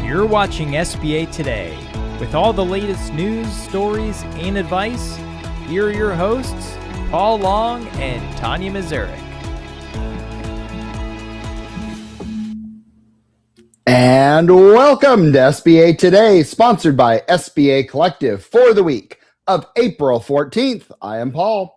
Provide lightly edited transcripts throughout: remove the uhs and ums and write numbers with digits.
You're watching SBA Today. With all the latest news, stories, and advice, here are your hosts, Paul Long and Tanya Mazurek. And welcome to SBA Today, sponsored by SBA Collective for the week of April 14th. I am Paul.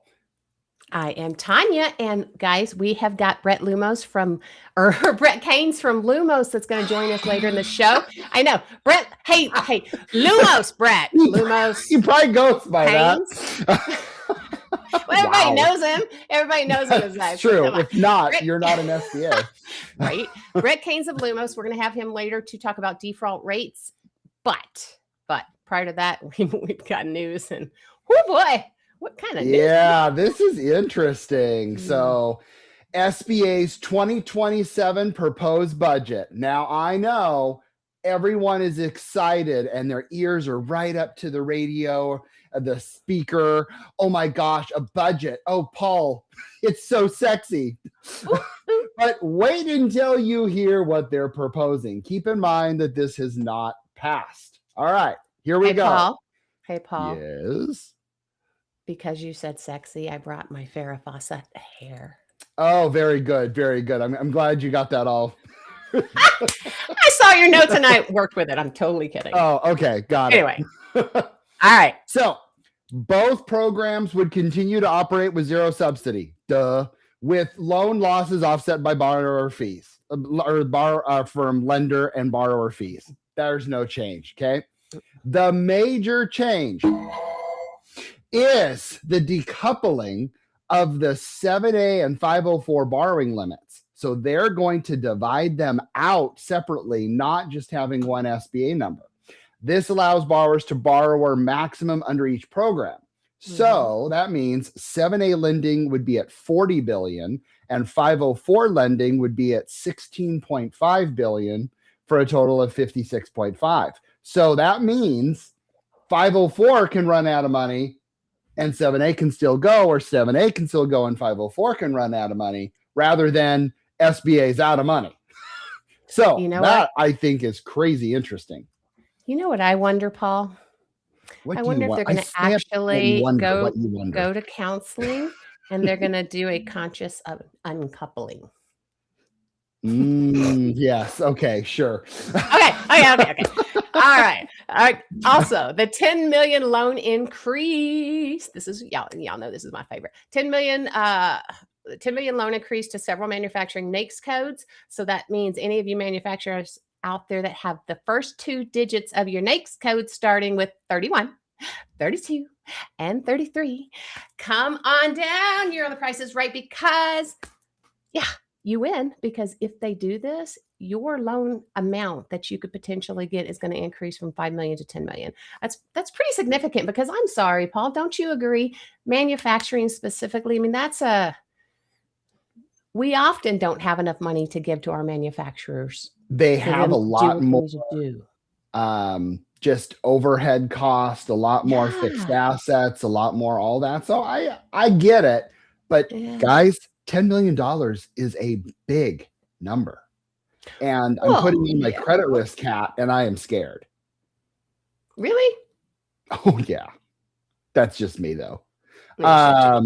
I am Tanya, and guys, we have got Brett Caines from Lumos that's going to join us later in the show. I know, Brett. Hey, Lumos, Brett. Lumos. You probably goes by Caines. that. Well, everybody knows him. Everybody knows him as that. It's true. If not, you're not an SBA. Right. Brett Caines of Lumos. We're going to have him later to talk about default rates. But prior to that, we've got news, and oh boy. What kind of news? Yeah, this is interesting. So SBA's 2027 proposed budget. Now, I know everyone is excited and their ears are right up to the radio, the speaker. Oh my gosh, a budget. Oh, Paul, it's so sexy. But wait until you hear what they're proposing. Keep in mind that this has not passed. All right, here we go. Hey, Paul. Yes. Because you said sexy, I brought my Farrah Fawcett hair. Oh, very good. Very good. I'm glad you got that all. I saw your notes and I worked with it. I'm totally kidding. Oh, okay. Got it. Anyway. All right. So both programs would continue to operate with zero subsidy, with loan losses offset by borrower fees, from lender and borrower fees. There's no change. Okay. The major change is the decoupling of the 7A and 504 borrowing limits. So they're going to divide them out separately, not just having one SBA number. This allows borrowers to borrow a maximum under each program. So that means 7A lending would be at 40 billion and 504 lending would be at 16.5 billion for a total of 56.5. So that means 504 can run out of money and 7A can still go, or 7A can still go and 504 can run out of money, rather than SBA's out of money. So that I think is crazy interesting. You know what I wonder, Paul? I wonder if they're going to actually go to counseling and they're going to do a conscious uncoupling. Yes. Okay. Sure. Okay. All right. Also, the 10 million loan increase. This is y'all know this is my favorite. 10 million loan increase to several manufacturing NAICS codes. So that means any of you manufacturers out there that have the first two digits of your NAICS code starting with 31, 32, and 33, come on down. You're on the Price is Right, because you win, because if they do this, your loan amount that you could potentially get is going to increase from 5 million to 10 million. That's pretty significant, because I'm sorry, Paul, don't you agree? Manufacturing specifically, I mean, we often don't have enough money to give to our manufacturers. They have a lot more just overhead cost, a lot more fixed assets, a lot more all that. So I get it, but guys, $10 million is a big number. And I'm putting in my credit risk hat and I am scared. Really? Oh, yeah. That's just me, though. I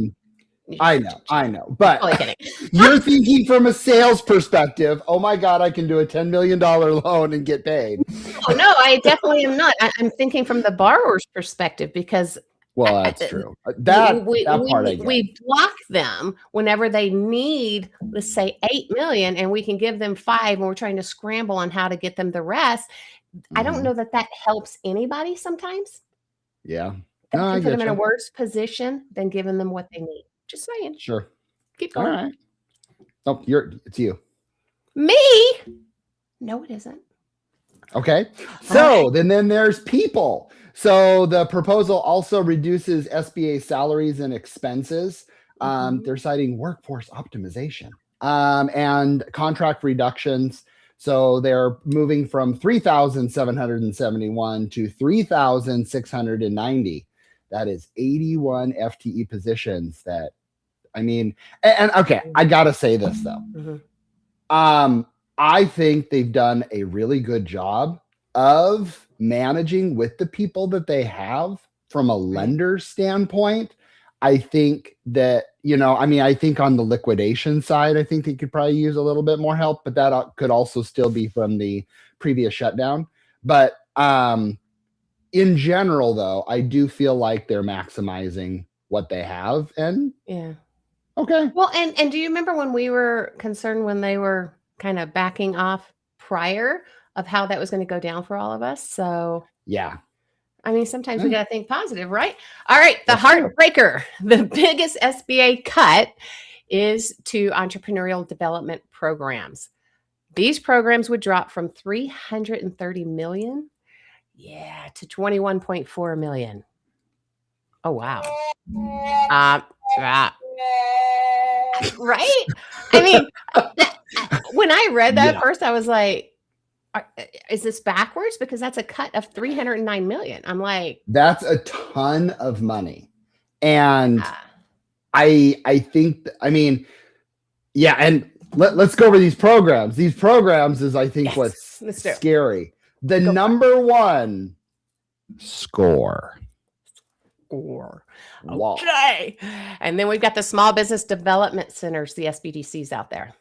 know. But you're thinking from a sales perspective, oh, my God, I can do a $10 million loan and get paid. Oh, no, I definitely am not. I'm thinking from the borrower's perspective, because well, that's true. That part I get. We block them whenever they need, let's say, 8 million, and we can give them 5, and we're trying to scramble on how to get them the rest. I don't know that helps anybody sometimes. Yeah. That can put them in a worse position than giving them what they need. Just saying. Sure. Keep going. All right. Oh, it's you. Me? No, it isn't. Okay. So then there's people. So the proposal also reduces SBA salaries and expenses. They're citing workforce optimization and contract reductions. So they're moving from 3,771 to 3,690. That is 81 FTE positions that, and okay, I got to say this though. I think they've done a really good job of managing with the people that they have from a lender standpoint, I think that, I think on the liquidation side, I think they could probably use a little bit more help, but that could also still be from the previous shutdown. But in general, though, I do feel like they're maximizing what they have. And yeah. Okay. Well, and do you remember when we were concerned when they were kind of backing off prior of how that was going to go down for all of us? So yeah. I mean, sometimes we got to think positive, right? All right. The That's true. heartbreaker, the biggest SBA cut is to entrepreneurial development programs. These programs would drop from 330 million, to 21.4 million. Oh, wow. Right? I mean, when I read that first, I was like, is this backwards? Because that's a cut of 309 million. I'm like, that's a ton of money. And I think, and let's go over these programs. These programs is, I think, what's scary. The number one, SCORE. Okay. And then we've got the small business development centers, the SBDCs out there.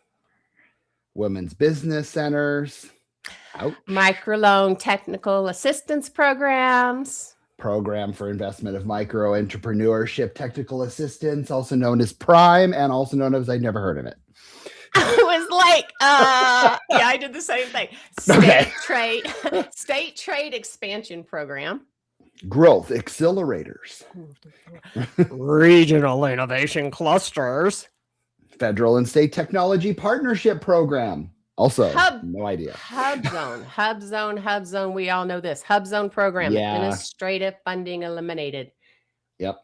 Women's business centers. Ouch. Microloan technical assistance programs. Program for investment of micro entrepreneurship technical assistance, also known as PRIME, and also known as, I'd never heard of it. I was like, I did the same thing. State trade expansion program. Growth accelerators. Regional innovation clusters. Federal and state technology partnership program. Also, no idea. Hub zone. We all know this. Hub zone program. Yeah. Administrative funding eliminated. Yep.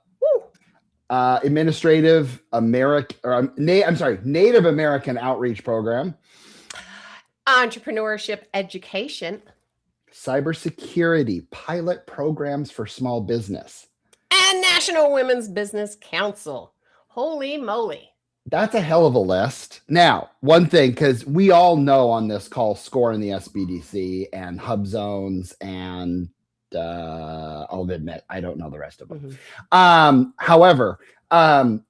Native American outreach program. Entrepreneurship education. Cybersecurity pilot programs for small business. And National Women's Business Council. Holy moly. That's a hell of a list. Now, one thing, because we all know on this call, SCORE and the SBDC and hub zones, and I'll admit, I don't know the rest of them. Mm-hmm. However,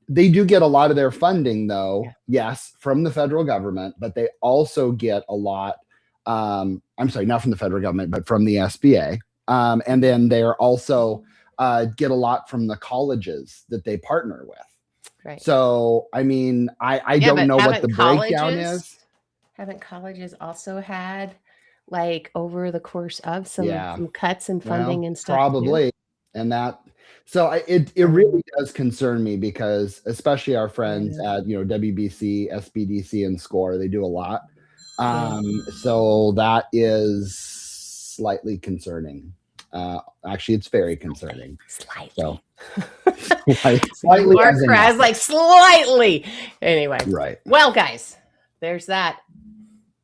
they do get a lot of their funding, though, yes, from the federal government, but they also get a lot, not from the federal government, but from the SBA. And then they're also get a lot from the colleges that they partner with. Right. So, I don't know what the breakdown is. Haven't colleges also had, like, over the course of some cuts and funding and stuff? Probably. Too? And it really does concern me, because especially our friends at, WBC, SBDC, and SCORE, they do a lot. So that is slightly concerning. Actually, it's very concerning. Slightly. So, slightly. As like slightly. Anyway. Right. Well, guys, there's that.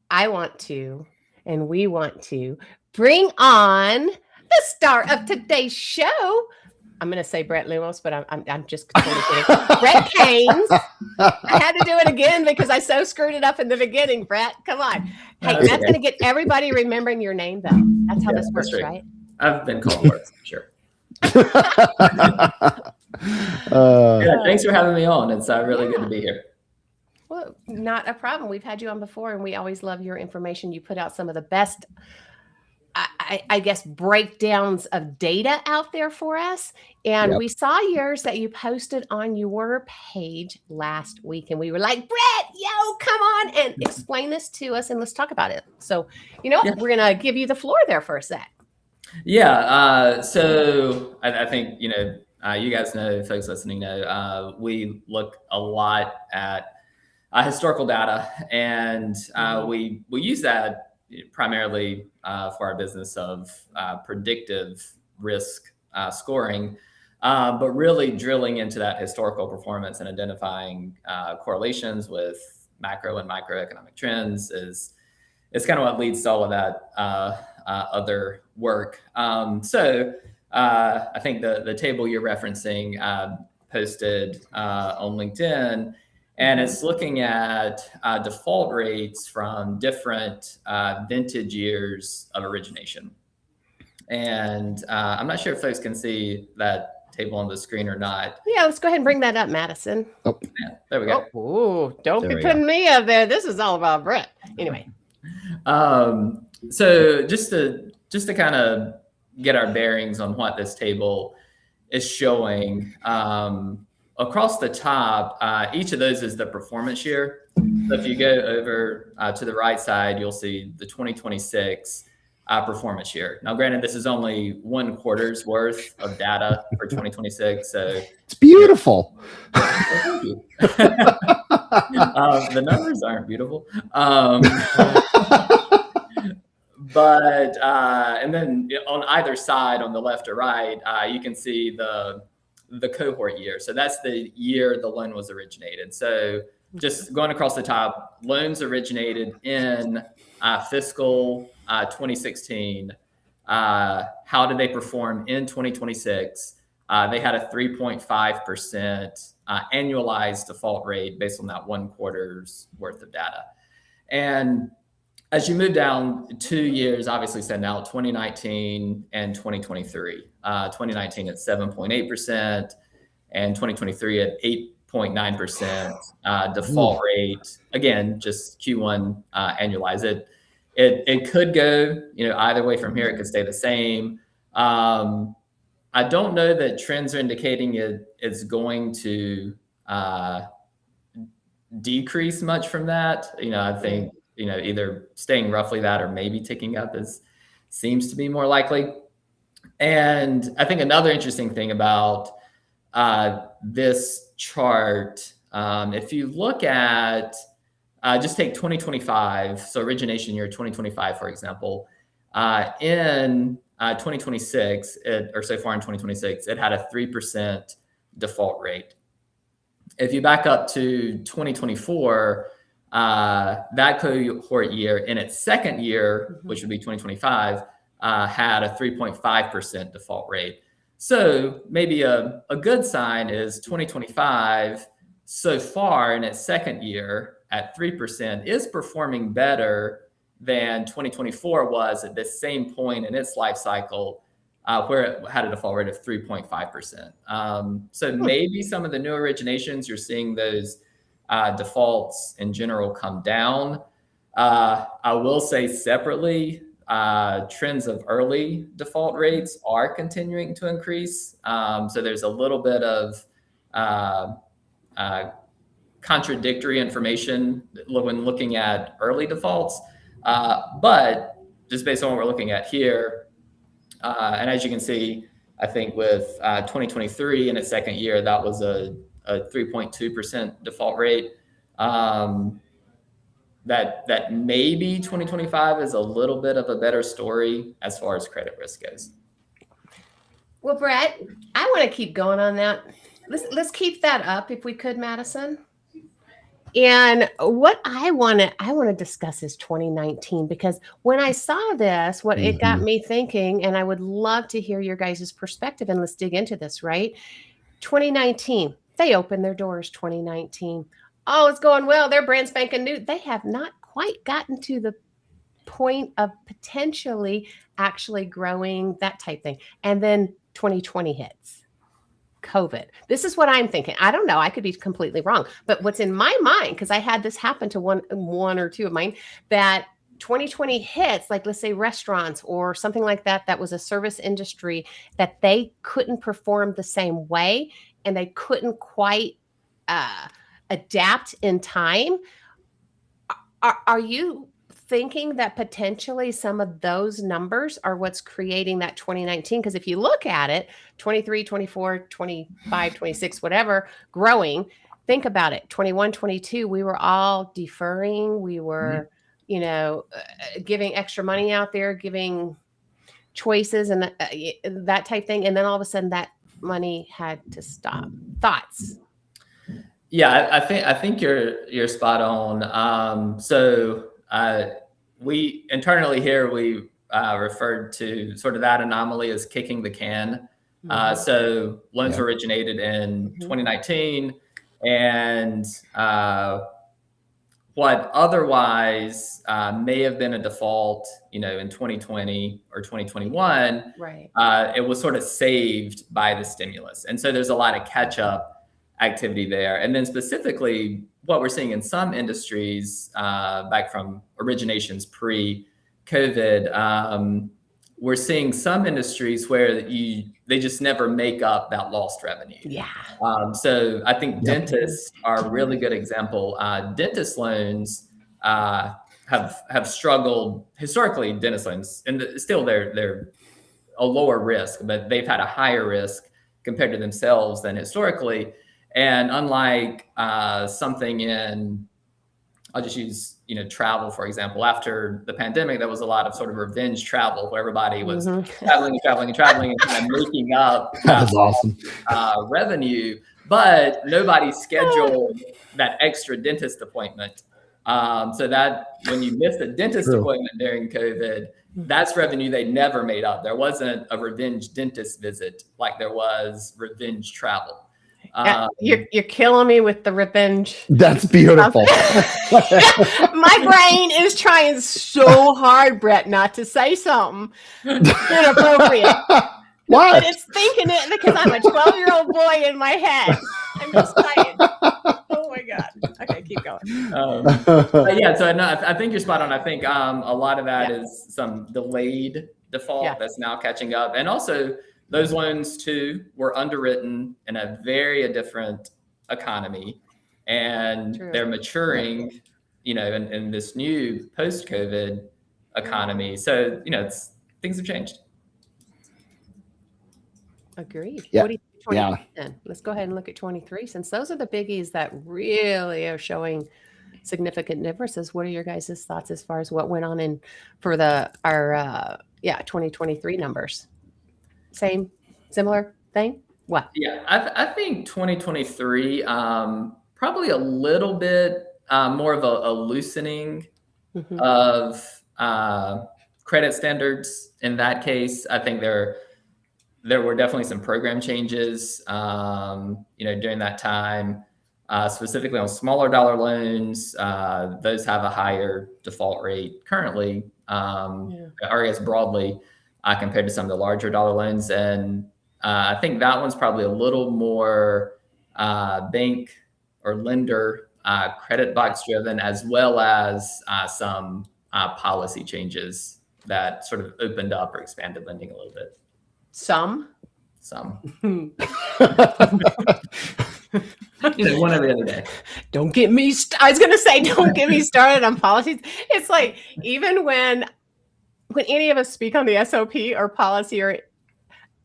I want to, and we want to bring on the star of today's show. I'm going to say Brett Lumos, but I'm just totally kidding. Brett Haynes. I had to do it again because I so screwed it up in the beginning, Brett. Come on. Hey, that's going to get everybody remembering your name, though. That's how this works, right? I've been called worse, sure. Thanks for having me on. It's really good to be here. Well, not a problem. We've had you on before, and we always love your information. You put out some of the best, I guess, breakdowns of data out there for us. And we saw yours that you posted on your page last week. And we were like, Brett, come on and explain this to us, and let's talk about it. So, we're going to give you the floor there for a sec. Yeah. So I think, you guys know, folks listening know, we look a lot at historical data, and we use that primarily for our business of predictive risk scoring, but really drilling into that historical performance and identifying correlations with macro and microeconomic trends is kind of what leads to all of that other work. So I think the table you're referencing posted on LinkedIn, and it's looking at default rates from different vintage years of origination. And I'm not sure if folks can see that table on the screen or not. Yeah, let's go ahead and bring that up, Madison. Oh, Yeah, there we go. Oh, don't There be we putting me up there. This is all about Brett. Anyway. So just to kind of get our bearings on what this table is showing, across the top, each of those is the performance year. So if you go over to the right side, you'll see the 2026 performance year. Now, granted, this is only 1 quarter's worth of data for 2026. So it's beautiful. thank you. The numbers aren't beautiful. But and then on either side, on the left or right, you can see the cohort year. So that's the year the loan was originated. So just going across the top, loans originated in fiscal 2016. How did they perform in 2026? They had a 3.5% annualized default rate based on that 1 quarter's worth of data. And as you move down 2 years, obviously stand out, 2019 and 2023. 2019 at 7.8% and 2023 at 8.9% default rate. Again, just Q1 annualize it. It could go, either way from here. It could stay the same. I don't know that trends are indicating it's going to decrease much from that. I think either staying roughly that or maybe ticking up seems to be more likely. And I think another interesting thing about this chart, if you look at, just take 2025, so origination year 2025, for example, in 2026, or so far in 2026, it had a 3% default rate. If you back up to 2024, that cohort year in its second year, which would be 2025, had a 3.5% default rate. So maybe a good sign is 2025 so far in its second year at 3% is performing better than 2024 was at this same point in its life cycle, where it had a default rate of 3.5%. So maybe some of the new originations, you're seeing those defaults in general come down. I will say separately, trends of early default rates are continuing to increase. So there's a little bit of contradictory information when looking at early defaults. But just based on what we're looking at here, and as you can see, I think with 2023 in its second year, that was a 3.2% default rate. That maybe 2025 is a little bit of a better story as far as credit risk goes. Well, Brett, I want to keep going on that. Let's keep that up if we could, Madison. And what I want to discuss is 2019, because when I saw this, it got me thinking, and I would love to hear your guys' perspective, and let's dig into this, right? 2019, they opened their doors 2019. Oh, it's going well. They're brand spanking new. They have not quite gotten to the point of potentially actually growing, that type thing. And then 2020 hits. COVID. This is what I'm thinking. I don't know. I could be completely wrong. But what's in my mind, because I had this happen to one or two of mine, that 2020 hits, like let's say restaurants or something like that, that was a service industry, that they couldn't perform the same way and they couldn't quite adapt in time. Are you thinking that potentially some of those numbers are what's creating that 2019? Because if you look at it, 23, 24, 25, 26, whatever, growing, think about it. 21, 22, we were all deferring. We were, giving extra money out there, giving choices and that type thing. And then all of a sudden that money had to stop. Thoughts? Yeah, I think you're spot on. So we internally here, we referred to sort of that anomaly as kicking the can. So loans originated in 2019, and what otherwise may have been a default, in 2020 or 2021, Right. It was sort of saved by the stimulus. And so there's a lot of catch up activity there. And then specifically what we're seeing in some industries back from originations pre-COVID, we're seeing some industries where they just never make up that lost revenue. Yeah. So I think dentists are a really good example. Dentist loans have struggled historically. Dentist loans, and still they're a lower risk, but they've had a higher risk compared to themselves than historically. And unlike something in, I'll just use, travel, for example. After the pandemic, there was a lot of sort of revenge travel where everybody was traveling and kind of making up That's awesome. Revenue, but nobody scheduled that extra dentist appointment. So that when you missed a dentist appointment during COVID, that's revenue they never made up. There wasn't a revenge dentist visit like there was revenge travel. You're killing me with the revenge. That's beautiful. My brain is trying so hard, Brett, not to say something inappropriate. What? But it's thinking it because I'm a 12-year-old boy in my head. I'm just saying. Oh my God. Okay, keep going. Yeah, so no, I think you're spot on. I think a lot of that is some delayed default that's now catching up. And also those loans too were underwritten in a very different economy, and they're maturing, in this new post-COVID economy. So, things have changed. Agreed. Yeah. What do you think 23 then? Let's go ahead and look at 23, since those are the biggies that really are showing significant differences. What are your guys' thoughts as far as what went on for our 2023 numbers? Same, similar thing? What? Yeah, I think 2023, probably a little bit more of a loosening of credit standards. In that case, I think there were definitely some program changes, during that time, specifically on smaller dollar loans. Those have a higher default rate currently, or I guess broadly, compared to some of the larger dollar loans. And I think that one's probably a little more bank or lender credit box driven, as well as some policy changes that sort of opened up or expanded lending a little bit. Some. One every other day. Don't get me. I was going to say, don't get me started on policies. It's like, even when any of us speak on the SOP or policy, or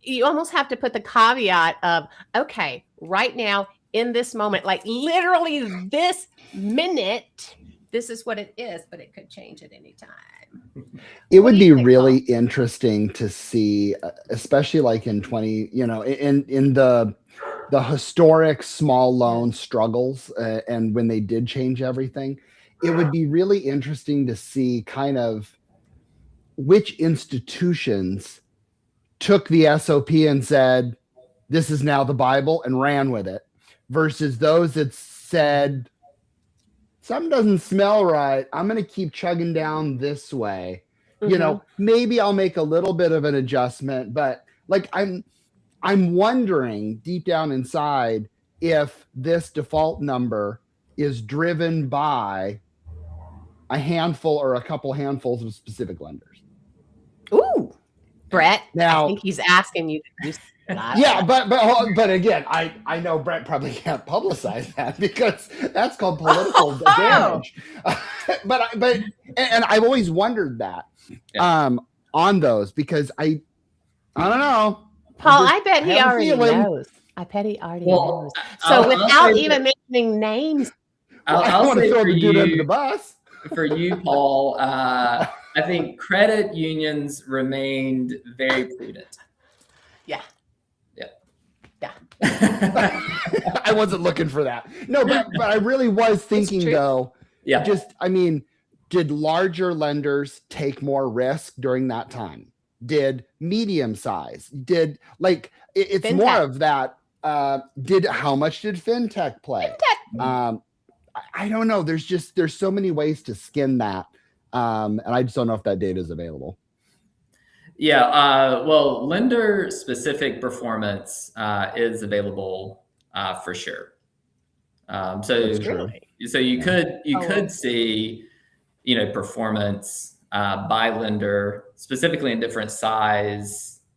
you almost have to put the caveat of, okay, right now in this moment, like literally this minute, this is what it is, but it could change at any time. It would be really interesting to see, especially like in 20, in the historic small loan struggles, and when they did change everything, it would be really interesting to see kind of which institutions took the SOP and said, this is now the Bible, and ran with it, versus those that said, something doesn't smell right, I'm going to keep chugging down this way. Maybe I'll make a little bit of an adjustment, but like I'm wondering deep down inside if this default number is driven by a handful or a couple handfuls of specific lenders. Ooh, Brett. Now, I think he's asking you to do that. Yeah, but again, I know Brett probably can't publicize that because that's called political damage. But I've always wondered that on those, because I don't know. Paul, I bet he already knows. I bet he already knows. So without even mentioning names, I don't want to throw the dude under the bus. For you, Paul, I think credit unions remained very prudent. Yeah. I wasn't looking for that. No, but I really was thinking though. Yeah. Did larger lenders take more risk during that time? Did medium size? It's fintech. More of that. How much did fintech play? I don't know. There's so many ways to skin that. And I just don't know if that data is available. Yeah, well, lender-specific performance is available for sure. So you could see, performance by lender, specifically in different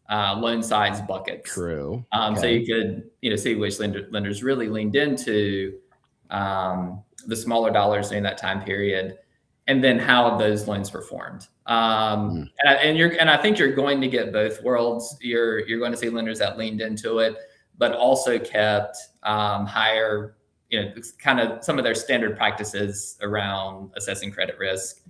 loan size buckets. True. So you could see which lenders really leaned into the smaller dollars during that time period, and then how those loans performed. And I think you're going to get both worlds. You're going to see lenders that leaned into it, but also kept higher, kind of some of their standard practices around assessing credit risk,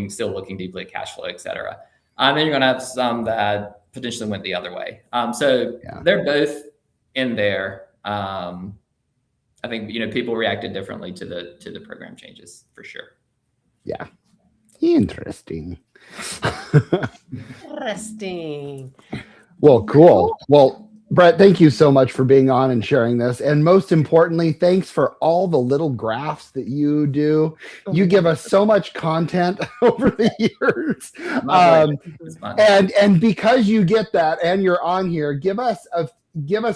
still looking deeply at cash flow, et cetera. Then you're going to have some that potentially went the other way. They're both in there. I think people reacted differently to the program changes for sure. Yeah. Interesting. Interesting. Well, cool. Well, Brett, thank you so much for being on and sharing this. And most importantly, thanks for all the little graphs that you do. You give us so much content over the years. And because you get that and you're on here, give us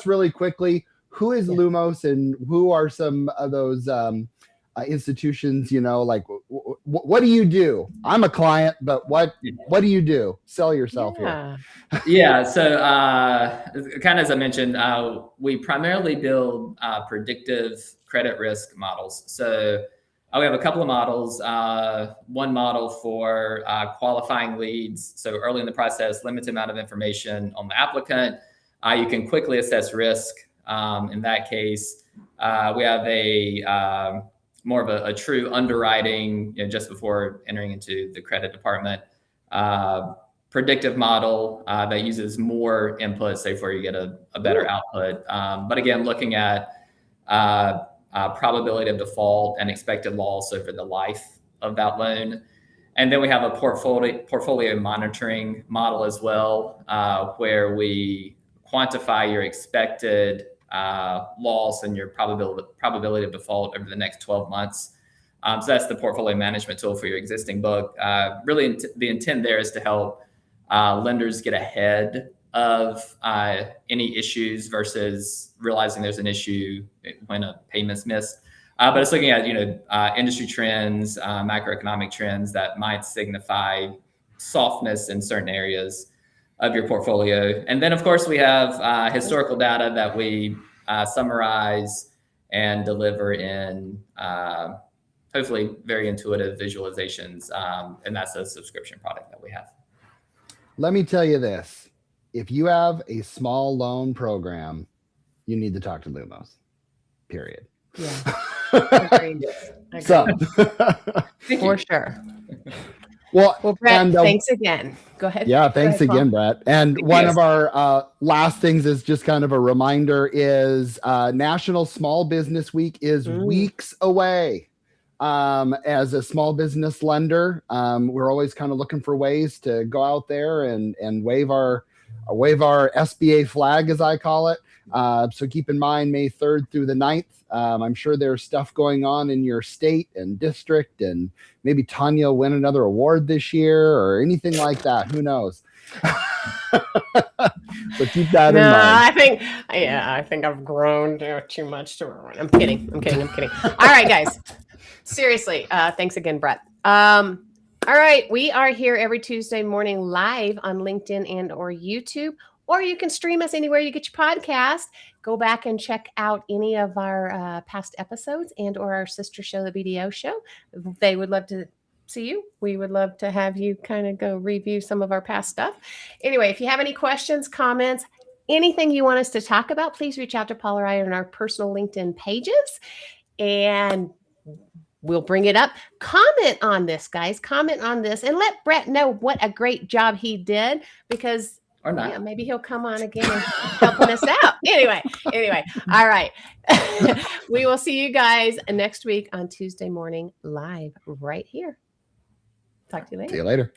really quickly, who is Lumos and who are some of those institutions, like what do you do? I'm a client, but what do you do? Sell yourself here. Yeah. So kind of as I mentioned, we primarily build predictive credit risk models. So we have a couple of models. One model for qualifying leads. So early in the process, limited amount of information on the applicant. You can quickly assess risk. In that case, we have a more of a true underwriting, just before entering into the credit department, predictive model that uses more inputs, say, where you get a better output. But again, looking at probability of default and expected loss over the life of that loan. And then we have a portfolio monitoring model as well, where we quantify your expected loss and your probability of default over the next 12 months. So that's the portfolio management tool for your existing book. Really, the intent there is to help lenders get ahead of any issues versus realizing there's an issue when a payment's missed. But it's looking at industry trends, macroeconomic trends that might signify softness in certain areas of your portfolio. And then, of course, we have historical data that we summarize and deliver in hopefully very intuitive visualizations. And that's a subscription product that we have. Let me tell you this. If you have a small loan program, you need to talk to Lumos, period. Yeah. Agreed. So, for sure. Well, Brett, thanks again. Go ahead. Yeah, thanks again, Brett. And one of our last things is just kind of a reminder is National Small Business Week is weeks away. As a small business lender, we're always kind of looking for ways to go out there and wave our SBA flag, as I call it. So keep in mind, May 3rd through the 9th. I'm sure there's stuff going on in your state and district, and maybe Tanya will win another award this year or anything like that. Who knows? So keep that in mind. I think I've grown too much to ruin. I'm kidding. All right, guys. Seriously, thanks again, Brett. All right, we are here every Tuesday morning live on LinkedIn and or YouTube, or you can stream us anywhere you get your podcast. Go back and check out any of our past episodes and or our sister show, the BDO show. They would love to see you. We would love to have you kind of go review some of our past stuff. Anyway, if you have any questions, comments, anything you want us to talk about, please reach out to Paul or I on our personal LinkedIn pages, and we'll bring it up. Comment on this, guys. Comment on this and let Brett know what a great job he did, because or not. Yeah, maybe he'll come on again and helping us out. Anyway. All right. We will see you guys next week on Tuesday morning live right here. Talk to you later. See you later.